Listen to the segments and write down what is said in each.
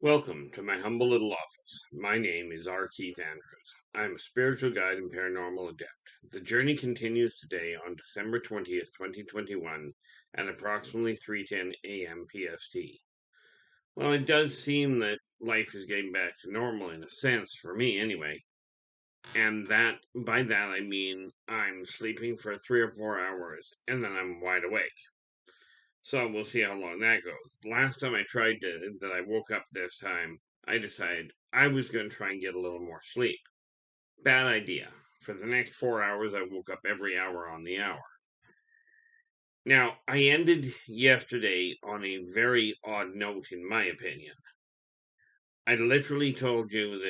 Welcome to my humble little office. My name is R. Keith Andrews. I'm a spiritual guide and paranormal adept. The journey continues today on December 20th, 2021 at approximately 3:10 a.m. PST. Well, it does seem that life is getting back to normal in a sense, for me anyway. And by that I mean I'm sleeping for 3 or 4 hours and then I'm wide awake. So we'll see how long that goes. Last time I tried that I woke up this time, I decided I was going to try and get a little more sleep. Bad idea. For the next 4 hours, I woke up every hour on the hour. Now, I ended yesterday on a very odd note, in my opinion. I literally told you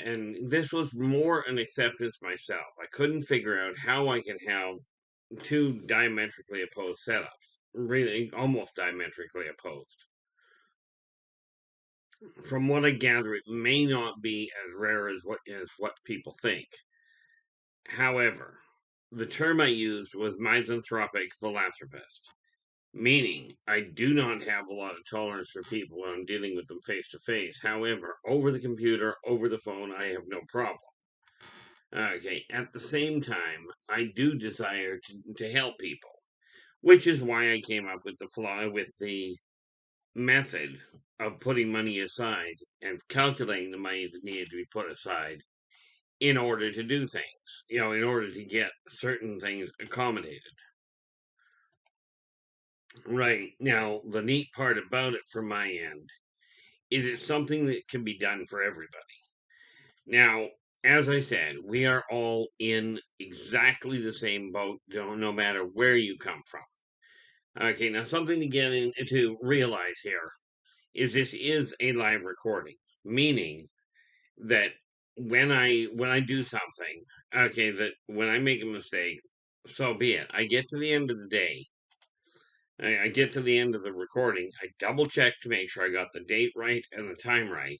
and this was more an acceptance myself. I couldn't figure out how I could have two diametrically opposed setups, really almost diametrically opposed. From what I gather, it may not be as rare as what people think. However, the term I used was misanthropic philanthropist, meaning I do not have a lot of tolerance for people when I'm dealing with them face to face. However, over the computer, over the phone, I have no problem. Okay, at the same time, I do desire to help people, which is why I came up with the method of putting money aside and calculating the money that needed to be put aside in order to do things, in order to get certain things accommodated. Right. Now, the neat part about it from my end is it's something that can be done for everybody. Now, as I said, we are all in exactly the same boat, no matter where you come from. Okay, now something to get to realize here is this is a live recording, meaning that when I do something, okay, that when I make a mistake, so be it. I get to the end of the day, I get to the end of the recording, I double check to make sure I got the date right and the time right,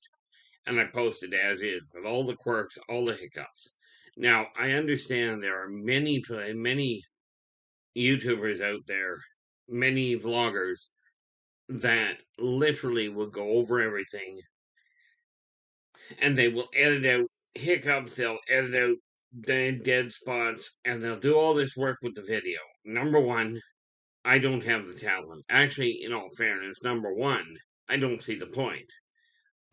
and I post it as is with all the quirks, all the hiccups. Now I understand there are many YouTubers out there, many vloggers that literally will go over everything and they will edit out hiccups, they'll edit out dead spots, and they'll do all this work with the video. Number one, I don't have the talent. Actually, in all fairness, number one, I don't see the point.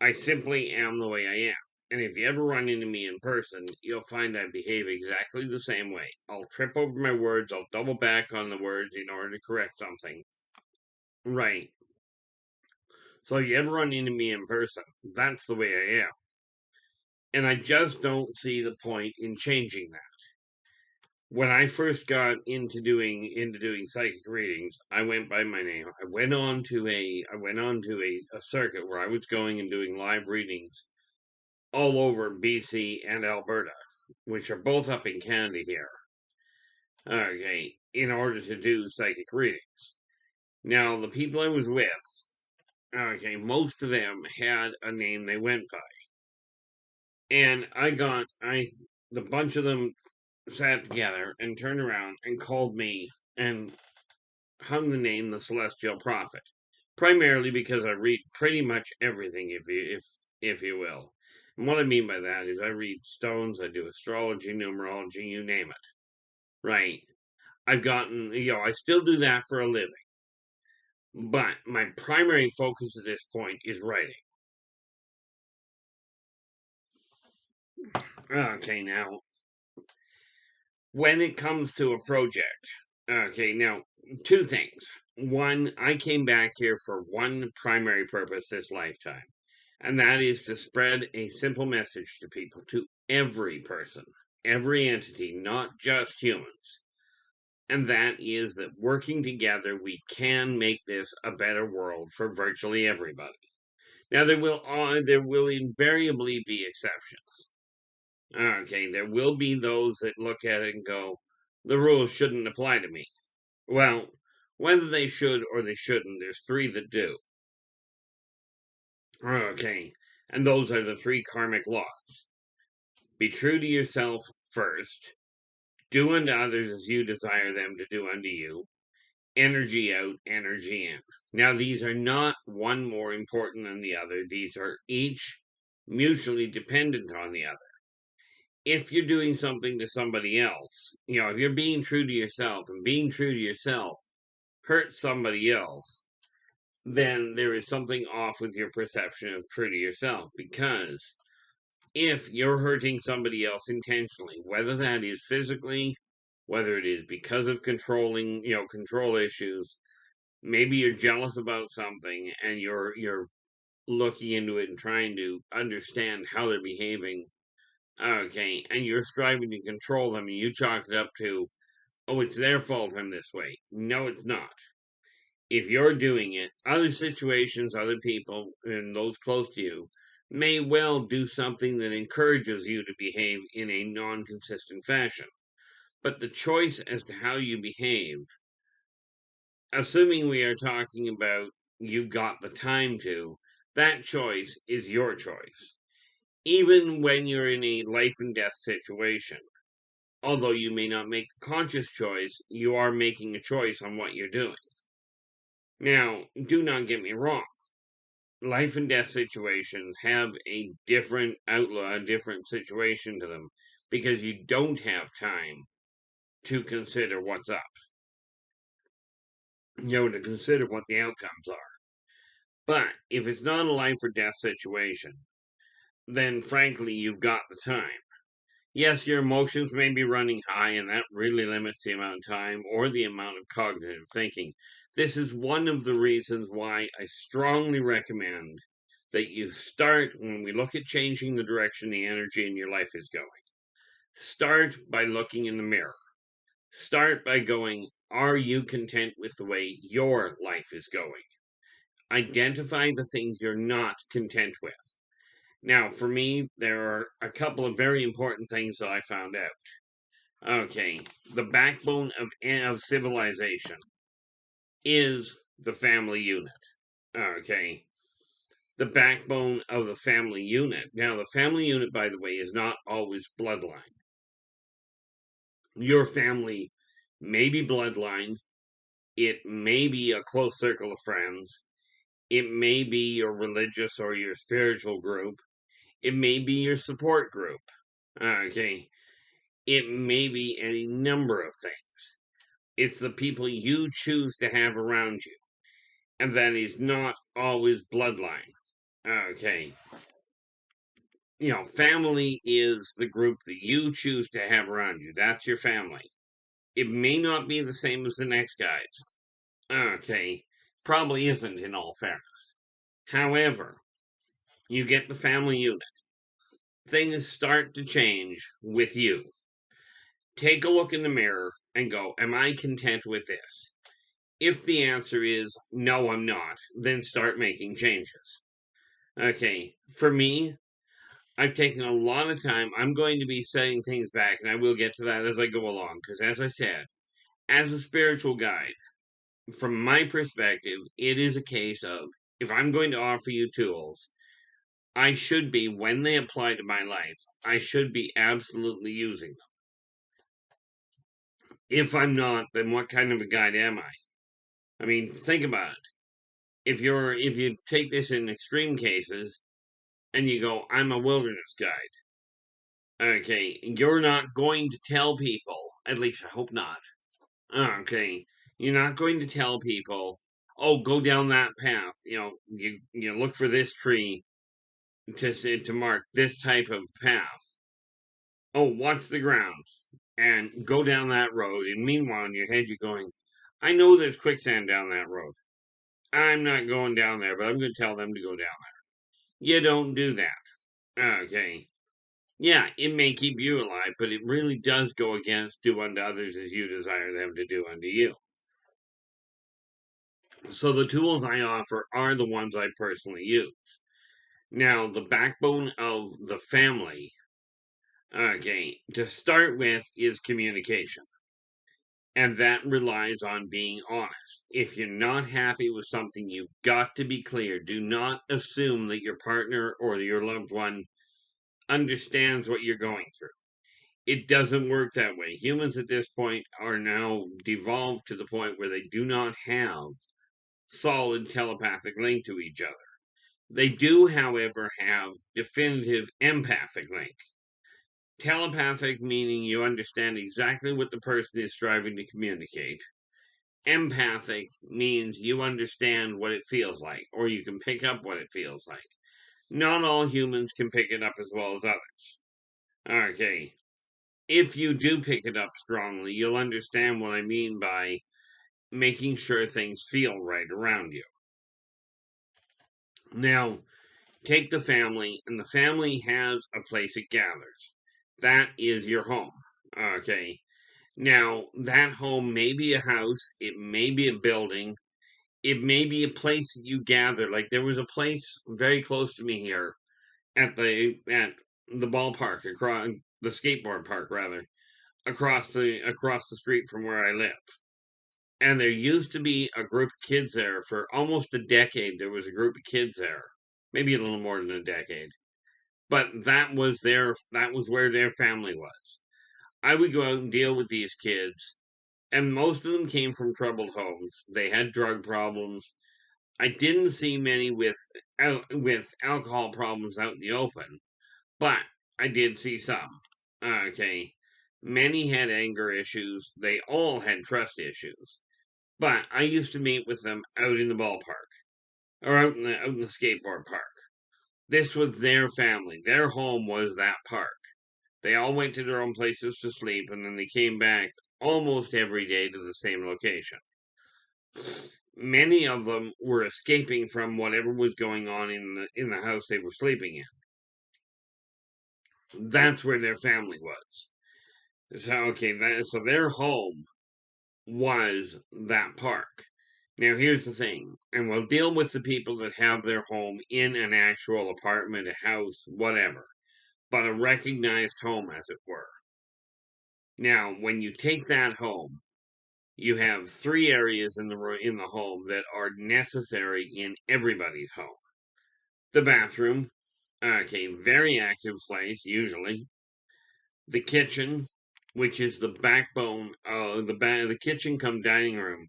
I simply am the way I am. And if you ever run into me in person, you'll find I behave exactly the same way. I'll trip over my words, I'll double back on the words in order to correct something. Right. So if you ever run into me in person, that's the way I am. And I just don't see the point in changing that. When I first got into doing psychic readings, I went by my name. I went on to a circuit where I was going and doing live readings all over BC and Alberta, which are both up in Canada here. Okay, in order to do psychic readings. Now, the people I was with, okay, most of them had a name they went by. And the bunch of them sat together and turned around and called me and hung the name the Celestial Prophet, primarily because I read pretty much everything, if you will. And what I mean by that is I read stones, I do astrology, numerology, you name it. Right. I still do that for a living. But my primary focus at this point is writing. Okay, now, when it comes to a project, okay, now, two things. One, I came back here for one primary purpose this lifetime, and that is to spread a simple message to people, to every person, every entity, not just humans. And that is that working together, we can make this a better world for virtually everybody. Now, there will invariably be exceptions. Okay, there will be those that look at it and go, the rules shouldn't apply to me. Well, whether they should or they shouldn't, there's three that do. Okay, and those are the three karmic laws. Be true to yourself first, do unto others as you desire them to do unto you, energy out, energy in. Now, these are not one more important than the other. These are each mutually dependent on the other. If you're doing something to somebody else, if you're being true to yourself and being true to yourself hurts somebody else, then there is something off with your perception of true to yourself. Because if you're hurting somebody else intentionally, whether that is physically, whether it is because of control issues, maybe you're jealous about something and you're looking into it and trying to understand how they're behaving. Okay, and you're striving to control them, and you chalk it up to, oh, it's their fault I'm this way. No, it's not. If you're doing it, other situations, other people, and those close to you may well do something that encourages you to behave in a non consistent fashion. But the choice as to how you behave, assuming we are talking about you've got the time to, that choice is your choice. Even when you're in a life and death situation, although you may not make the conscious choice, you are making a choice on what you're doing. Now, do not get me wrong. Life and death situations have a different outlook, a different situation to them, because you don't have time to consider what's up, to consider what the outcomes are. But if it's not a life or death situation, then frankly, you've got the time. Yes, your emotions may be running high, and that really limits the amount of time or the amount of cognitive thinking. This is one of the reasons why I strongly recommend that you start, when we look at changing the direction the energy in your life is going, start by looking in the mirror. Start by going, are you content with the way your life is going? Identify the things you're not content with. Now, for me, there are a couple of very important things that I found out. Okay, the backbone of civilization is the family unit. Okay, the backbone of the family unit. Now, the family unit, by the way, is not always bloodline. Your family may be bloodline, it may be a close circle of friends, it may be your religious or your spiritual group, it may be your support group. Okay, it may be any number of things. It's the people you choose to have around you, and that is not always bloodline. Okay, family is the group that you choose to have around you. That's your family. It may not be the same as the next guy's. Okay, probably isn't in all fairness. However, you get the family unit. Things start to change with you. Take a look in the mirror and go, am I content with this? If the answer is no, I'm not, then start making changes. Okay, for me, I've taken a lot of time. I'm going to be setting things back, and I will get to that as I go along. Because, as I said, as a spiritual guide, from my perspective, it is a case of if I'm going to offer you tools, I should be, when they apply to my life, I should be absolutely using them. If I'm not, then what kind of a guide am I? I mean, think about it. If you take this in extreme cases and you go, I'm a wilderness guide. Okay, you're not going to tell people, at least I hope not. Okay, you're not going to tell people, oh, go down that path. You look for this tree to mark this type of path. Oh, watch the ground and go down that road. And meanwhile, in your head, you're going, I know there's quicksand down that road. I'm not going down there, but I'm going to tell them to go down there. You don't do that. Okay. Yeah, it may keep you alive, but it really does go against do unto others as you desire them to do unto you. So the tools I offer are the ones I personally use. Now, the backbone of the family, okay, to start with is communication. And that relies on being honest. If you're not happy with something, you've got to be clear. Do not assume that your partner or your loved one understands what you're going through. It doesn't work that way. Humans at this point are now devolved to the point where they do not have solid telepathic link to each other. They do, however, have definitive empathic link. Telepathic meaning you understand exactly what the person is striving to communicate. Empathic means you understand what it feels like, or you can pick up what it feels like. Not all humans can pick it up as well as others. Okay. If you do pick it up strongly, you'll understand what I mean by making sure things feel right around you. Now, take the family, and the family has a place it gathers. That is your home. Okay. Now, that home may be a house, it may be a building, it may be a place that you gather. Like there was a place very close to me here at the ballpark, across the skateboard park rather, across the street from where I live. And there used to be a group of kids there for almost a decade. There was a group of kids there, maybe a little more than a decade. But that was where their family was. I would go out and deal with these kids, and most of them came from troubled homes. They had drug problems. I didn't see many with alcohol problems out in the open, but I did see some. Okay, many had anger issues. They all had trust issues. But I used to meet with them out in the ballpark or out in the skateboard park. This was their family. Their home was that park. They all went to their own places to sleep, and then they came back almost every day to the same location. Many of them were escaping from whatever was going on in the house they were sleeping in. That's where their family was. So their home was that park. Now here's the thing, and we'll deal with the people that have their home in an actual apartment, a house, whatever, but a recognized home, as it were. Now, when you take that home, you have three areas in the home that are necessary in everybody's home. The bathroom, okay, very active place usually. The kitchen, which is the backbone. The kitchen come dining room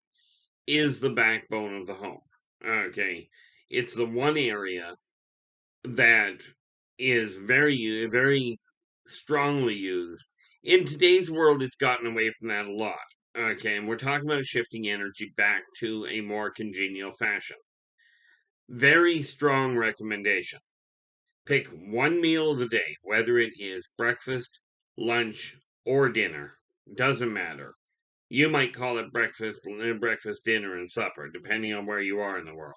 is the backbone of the home. Okay, it's the one area that is very strongly used. In today's world, it's gotten away from that a lot. Okay, and we're talking about shifting energy back to a more congenial fashion. Very strong recommendation. Pick one meal of the day, whether it is breakfast, lunch, or dinner. Doesn't matter. You might call it breakfast, dinner, and supper, depending on where you are in the world.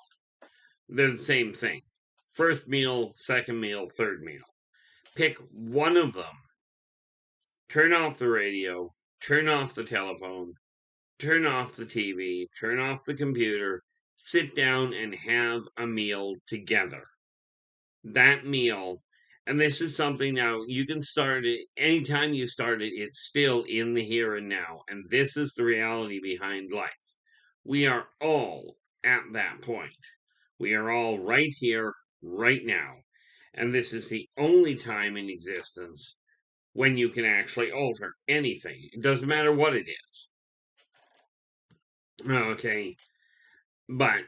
They're the same thing. First meal, second meal, third meal. Pick one of them. Turn off the radio, turn off the telephone, turn off the TV, turn off the computer, sit down and have a meal together. That meal, and this is something now you can start it anytime you start it, it's still in the here and now. And this is the reality behind life. We are all at that point. We are all right here, right now. And this is the only time in existence when you can actually alter anything. It doesn't matter what it is. Okay. But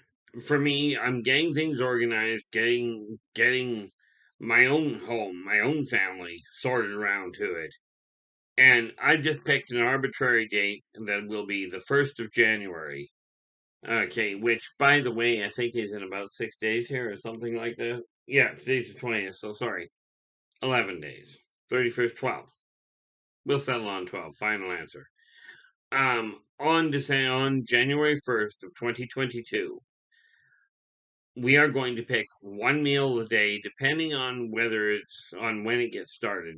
for me, I'm getting things organized, getting my own home, my own family sorted around to it. And I just picked an arbitrary date that will be the 1st of January. Okay, which, by the way, I think is in about 6 days here or something like that. Yeah, today's the 20th, so sorry. 11 days. 31st, 12. We'll settle on 12. Final answer. On January 1st of 2022, we are going to pick one meal a day, depending on whether it's on when it gets started.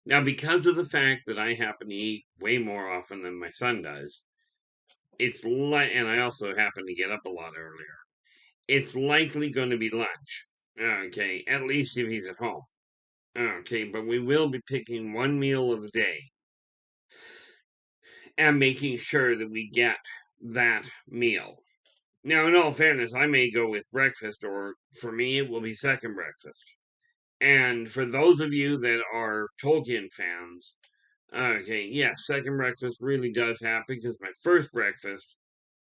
Now, because of the fact that I happen to eat way more often than my son does, and I also happen to get up a lot earlier. It's likely going to be lunch. Okay, at least if he's at home. Okay, but we will be picking one meal of the day and making sure that we get that meal. Now, in all fairness, I may go with breakfast, or for me, it will be second breakfast. And for those of you that are Tolkien fans, Okay, yes, second breakfast really does happen because my first breakfast,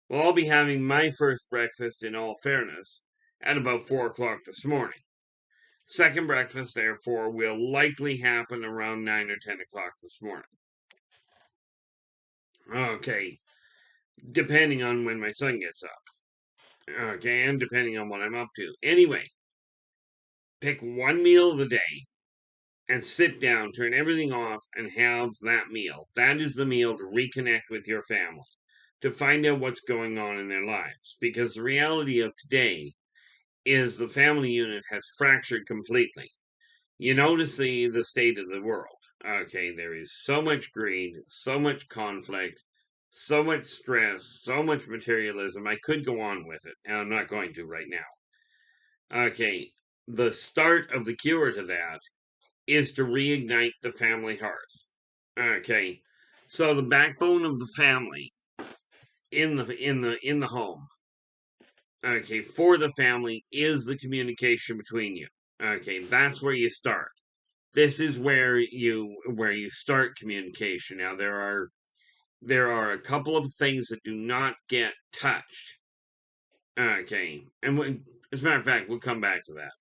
well, I'll be having my first breakfast in all fairness at about 4 o'clock this morning. Second breakfast, therefore, will likely happen around 9 or 10 o'clock this morning. Okay, depending on when my son gets up. Okay, and depending on what I'm up to. Anyway, pick one meal of the day and sit down, turn everything off, and have that meal. That is the meal to reconnect with your family, to find out what's going on in their lives. Because the reality of today is the family unit has fractured completely. You notice the state of the world. Okay, there is so much greed, so much conflict, so much stress, so much materialism. I could go on with it, and I'm not going to right now. Okay, the start of the cure to that is to reignite the family hearth. Okay, so the backbone of the family in the home. Okay, for the family is the communication between you. Okay, that's where you start. This is where you start communication. Now there are a couple of things that do not get touched. Okay, and as a matter of fact, we'll come back to that.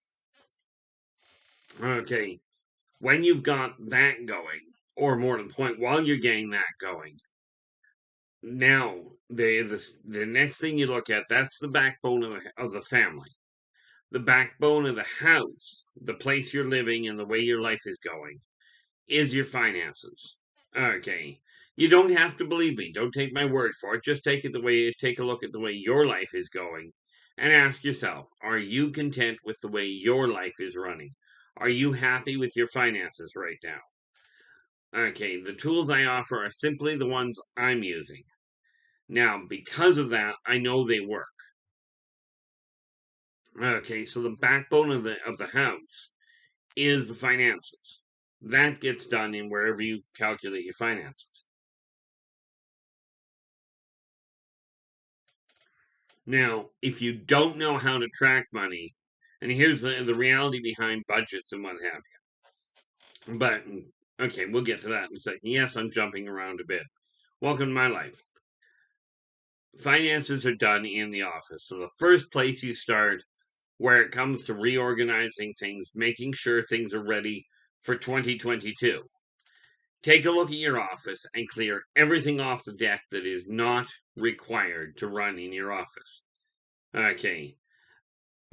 Okay, when you've got that going, or more to the point, while you're getting that going, now the next thing you look at, that's the backbone of the family, the backbone of the house, the place you're living, and the way your life is going is your finances. Okay. You don't have to believe me. Don't take my word for it. Just take a look at the way your life is going and ask yourself, are you content with the way your life is running? Are you happy with your finances right now? Okay, the tools I offer are simply the ones I'm using. Now, because of that, I know they work. Okay, so the backbone of the house is the finances. That gets done in wherever you calculate your finances. Now, if you don't know how to track money, and here's the reality behind budgets and what have you. But, okay, we'll get to that in a second. Yes, I'm jumping around a bit. Welcome to my life. Finances are done in the office. So the first place you start where it comes to reorganizing things, making sure things are ready for 2022. Take a look at your office and clear everything off the deck that is not required to run in your office. Okay,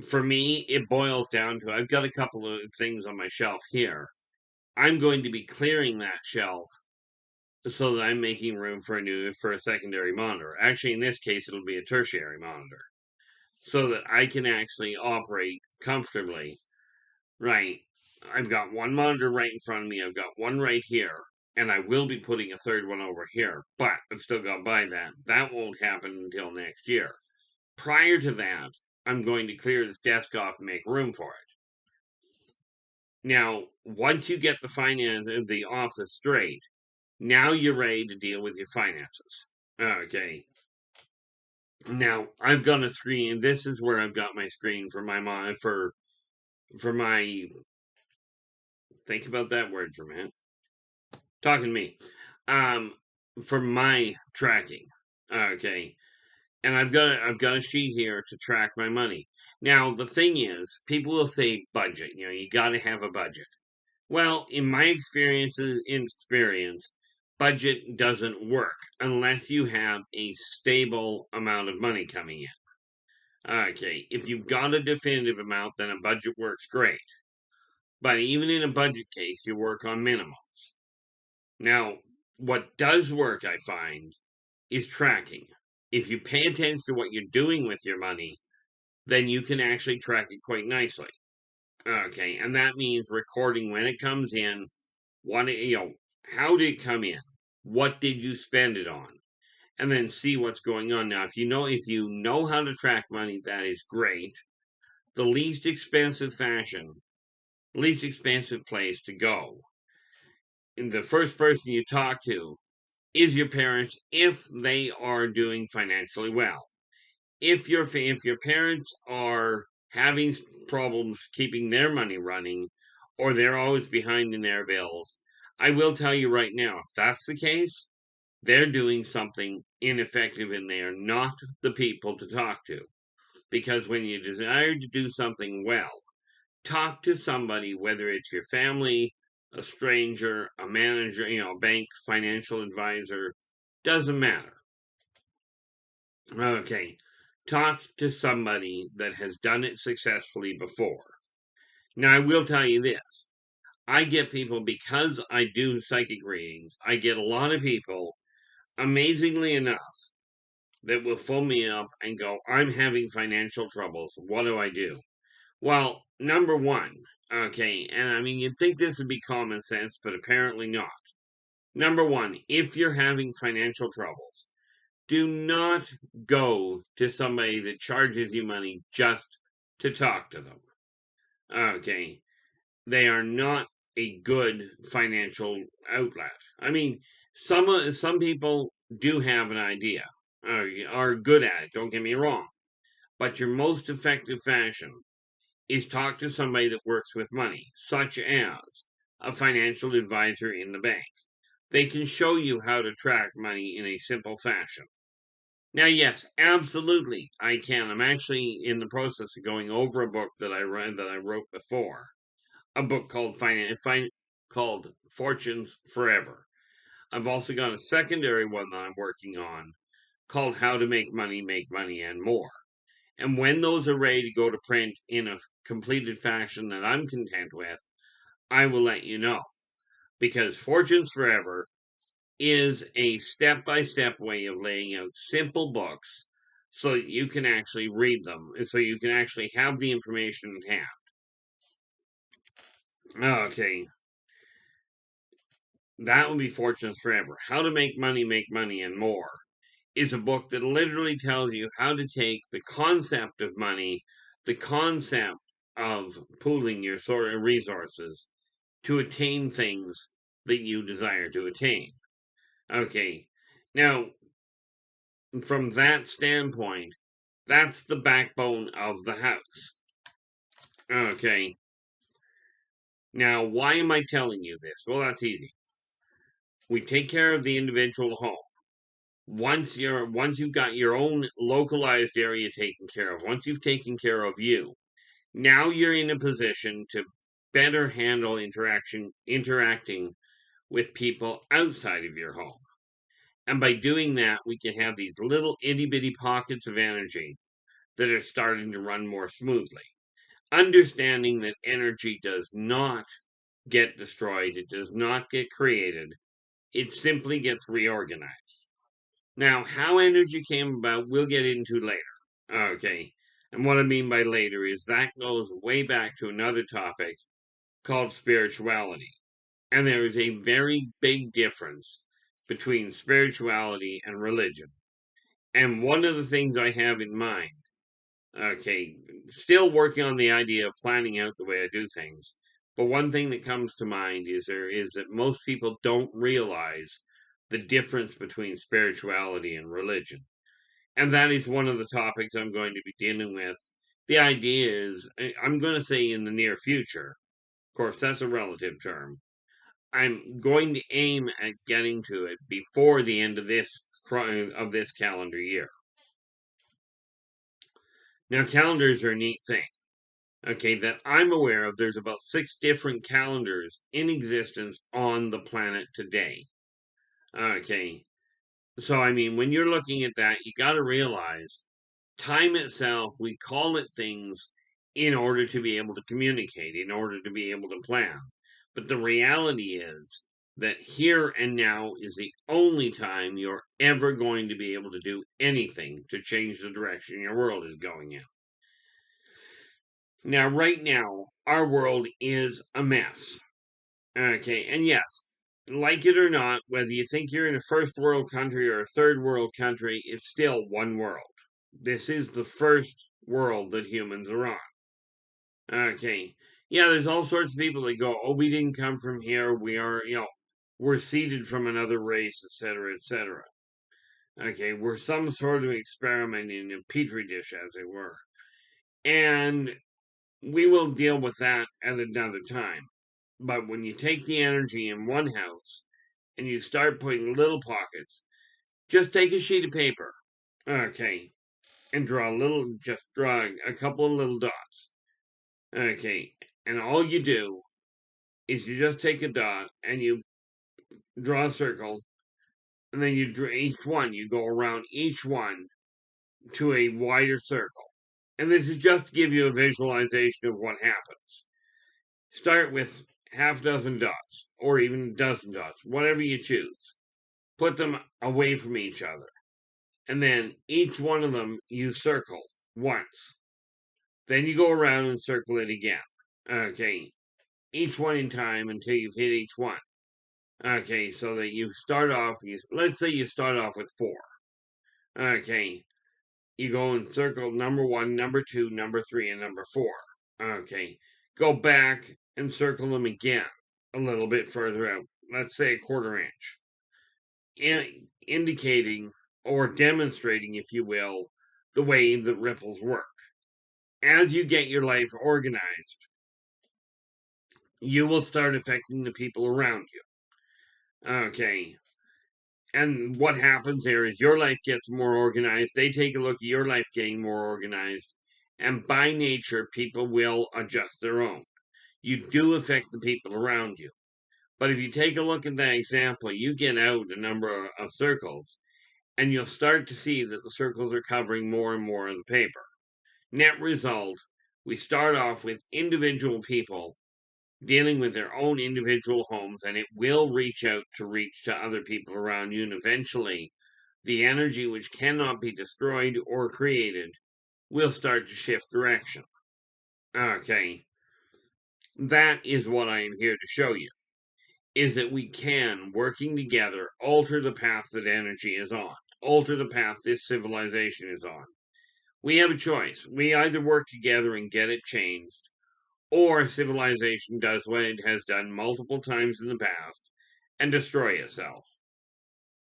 for me, it boils down to I've got a couple of things on my shelf here. I'm going to be clearing that shelf so that I'm making room for a secondary monitor. Actually, in this case, it'll be a tertiary monitor, so that I can actually operate comfortably. Right. I've got one monitor right in front of me. I've got one right here, and I will be putting a third one over here. But I've still got to buy that. That won't happen until next year. Prior to that, I'm going to clear this desk off and make room for it. Now, once you get the office straight, now you're ready to deal with your finances. Okay. Now I've got a screen. This is where I've got my screen for my. Think about that word for a minute. Talking to me. Um, for my tracking. Okay. And I've got a sheet here to track my money. Now the thing is, people will say budget. You got to have a budget. Well, in my experience, budget doesn't work unless you have a stable amount of money coming in. Okay, if you've got a definitive amount, then a budget works great. But even in a budget case, you work on minimums. Now, what does work, I find, is tracking. If you pay attention to what you're doing with your money, then you can actually track it quite nicely. Okay, and that means recording when it comes in, how did it come in? What did you spend it on? And then see what's going on. Now, if you know how to track money, that is great. The least expensive place to go, and the first person you talk to is your parents if they are doing financially well. If your parents are having problems keeping their money running, or they're always behind in their bills, I will tell you right now, if that's the case, they're doing something ineffective and they are not the people to talk to. Because when you desire to do something well, talk to somebody, whether it's your family, a stranger, a manager, a bank, financial advisor, doesn't matter. Okay, talk to somebody that has done it successfully before. Now, I will tell you this. I get people, because I do psychic readings, I get a lot of people, amazingly enough, that will phone me up and go, I'm having financial troubles. What do I do? Well, number one, okay, and I mean, you'd think this would be common sense, but apparently not. Number one, if you're having financial troubles, do not go to somebody that charges you money just to talk to them. Okay, they are not a good financial outlet. I mean, some people do have an idea, are good at it. Don't get me wrong, but your most effective fashion is talk to somebody that works with money, such as a financial advisor in the bank. They can show you how to track money in a simple fashion. Now, yes, absolutely, I can. I'm actually in the process of going over a book that I wrote before, a book called Fortunes Forever. I've also got a secondary one that I'm working on called How to Make Money, and More. And when those are ready to go to print in a completed fashion that I'm content with, I will let you know. Because Fortunes Forever is a step-by-step way of laying out simple books so that you can actually read them and so you can actually have the information at hand. Okay, that would be Fortunes Forever. How to Make Money, and More is a book that literally tells you how to take the concept of money, the concept of pooling your sort of resources to attain things that you desire to attain. Okay, now from that standpoint, that's the backbone of the house. Okay, now why am I telling you this? Well, that's easy. We take care of the individual home. Once you've got your own localized area taken care of, once you've taken care of you, now you're in a position to better handle interacting with people outside of your home. And by doing that, we can have these little itty bitty pockets of energy that are starting to run more smoothly. Understanding that energy does not get destroyed, it does not get created, it simply gets reorganized. Now, how energy came about, we'll get into later. Okay. And what I mean by later is that goes way back to another topic called spirituality. And there is a very big difference between spirituality and religion. And one of the things I have in mind, okay, still working on the idea of planning out the way I do things, but one thing that comes to mind is that most people don't realize the difference between spirituality and religion. And that is one of the topics I'm going to be dealing with. The idea is, I'm going to say in the near future, of course, that's a relative term. I'm going to aim at getting to it before the end of this calendar year. Now, calendars are a neat thing. Okay, that I'm aware of, there's about 6 different calendars in existence on the planet today. Okay, so I mean, when you're looking at that, you got to realize time itself, we call it things in order to be able to communicate, in order to be able to plan. But the reality is that here and now is the only time you're ever going to be able to do anything to change the direction your world is going in. Now, right now, our world is a mess. Okay, and yes, like it or not, whether you think you're in a first world country or a third world country, it's still one world. This is the first world that humans are on. Okay, yeah, there's all sorts of people that go, oh, we didn't come from here, we are, we're seeded from another race, etc., etc. Okay, we're some sort of experiment in a petri dish, as it were. And we will deal with that at another time. But when you take the energy in one house and you start putting little pockets, just take a sheet of paper, okay, and just draw a couple of little dots, okay, and all you do is you just take a dot and you draw a circle, and then you draw each one, you go around each one to a wider circle. And this is just to give you a visualization of what happens. Start with half dozen dots, or even a dozen dots, whatever you choose. Put them away from each other. And then each one of them you circle once. Then you go around and circle it again. Okay. Each one in time until you've hit each one. Okay, so that you start off, let's say you start off with 4. Okay. You go and circle number 1, number 2, number 3, and number 4. Okay. Go back and circle them again a little bit further out. Let's say a quarter inch. Indicating or demonstrating, if you will, the way the ripples work. As you get your life organized, you will start affecting the people around you. Okay. And what happens there is your life gets more organized. They take a look at your life getting more organized. And by nature, people will adjust their own. You do affect the people around you. But if you take a look at that example, you get out a number of circles, and you'll start to see that the circles are covering more and more of the paper. Net result, we start off with individual people dealing with their own individual homes, and it will reach to other people around you, and eventually the energy which cannot be destroyed or created will start to shift direction. Okay. That is what I am here to show you, is that we can, working together, alter the path that energy is on, alter the path this civilization is on. We have a choice. We either work together and get it changed, or civilization does what it has done multiple times in the past and destroy itself.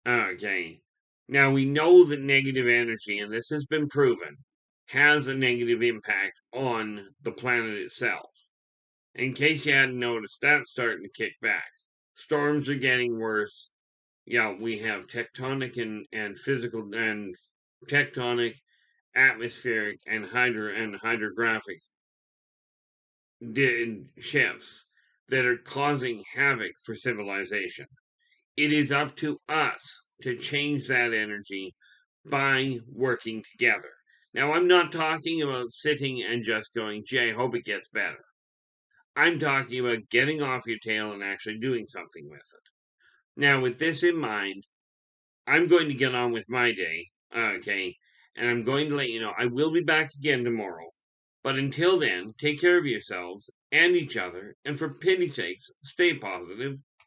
Okay. Now we know that negative energy, and this has been proven, has a negative impact on the planet itself. In case you hadn't noticed, that's starting to kick back. Storms are getting worse. Yeah, we have tectonic and physical and tectonic, atmospheric, and hydrographic shifts that are causing havoc for civilization. It is up to us to change that energy by working together. Now, I'm not talking about sitting and just going, gee, I hope it gets better. I'm talking about getting off your tail and actually doing something with it. Now, with this in mind, I'm going to get on with my day, okay? And I'm going to let you know I will be back again tomorrow. But until then, take care of yourselves and each other, and for pity's sakes, stay positive.